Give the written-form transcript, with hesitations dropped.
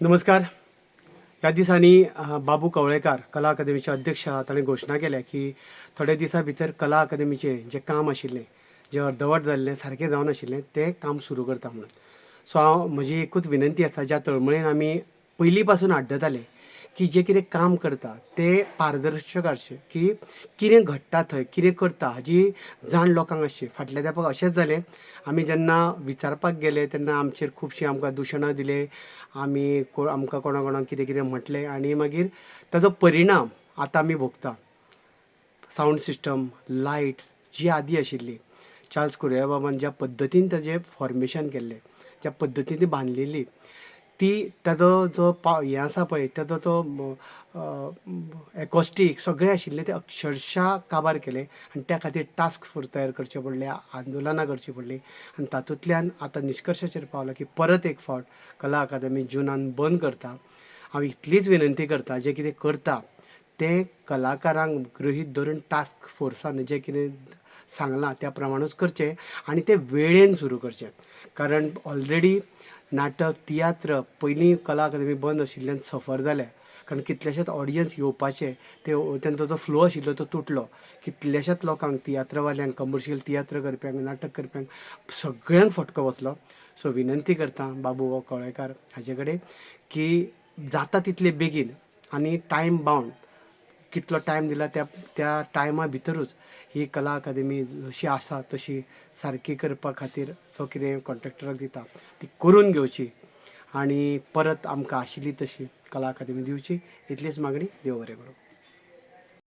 नमस्कार. ह्या दिसांनी बाबू कवळेकार कला अकादमीचे अध्यक्ष ताणें घोशणा केल्या की थोड्या दिसां भितर कला अकादमीचें जें काम आशिल्लें, जें अर्दवट जाल्लें, सारकें जावन आशिल्लें तें काम सुरू करता म्हणून. सो म्हजी एकूच विनंती आसा, ज्या तळमळीन आमी पयलीं पासून हाडटाले की जें कितें काम करता तें पारदर्शक आसचें, की कितें घडटा थंय, कितें करता हाजी जाण लोकांक आसची. फाटल्या तेंपाक अशेंच जालें, आमी जेन्ना विचारपाक गेले तेन्ना आमचेर खुबशीं आमकां दुशणां दिले, आमकां कोणा कोणाक कितें कितें म्हटलें आनी मागीर ताजो परिणाम आतां आमी भोगता. सावंड सिस्टम, लायट जी आदी आशिल्ली, चार्ल्स कुरिया बाबान ज्या पद्दतीन ताजें फॉर्मेशन केल्लें, ज्या पद्दतीन ती बांदलेली, ती ताजो जो हें आसा पळय, ताजो तो एकॉस्टीक सगळें आशिल्लें तें अक्षरशा काबार केलें आनी त्या खातीर टास्क फोर्स तयार करचे पडले, आंदोलनां करचीं पडलीं आनी तातूंतल्यान आतां निश्कर्शाचेर पावला की परत एक फावट कला अकादमी जुनान बंद करता. हांव इतलीच विनंती करता, जें कितें करता तें कलाकारांक गृहीत धरून टास्क फोर्सान जें कितें सांगलां त्या प्रमाणूच करचें आनी तें वेळेन सुरू करचें. कारण ऑलरेडी नाटक, तियात्र पयलीं कला अकादमी बंद आशिल्ल्यान सफर जाल्या. कारण कितलेशेच ऑडियन्स येवपाचे, तेंचो जो फ्लो आशिल्लो तो तुटलो. कितल्याशाच लोकांक, तियात्रवाल्यांक, कमर्शियल तियात्र करप्यांक, नाटक करप्यांक सगळ्यांक फटको बसलो. सो विनंती करता बाबू कवळेकार हाजे कडेन की जाता तितले बेगीन आनी टायम बावंड, कितलो टायम दिला त्या टायमा भितरूच ही कला अकादमी जशी आसा तशी सारकी करपा खातीर जो कितें कॉन्ट्रॅक्टराक दिता ती करून घेवची आनी परत आमकां आशिल्ली तशी कला अकादमी दिवची. इतलीच मागणी. देव बरें करूं.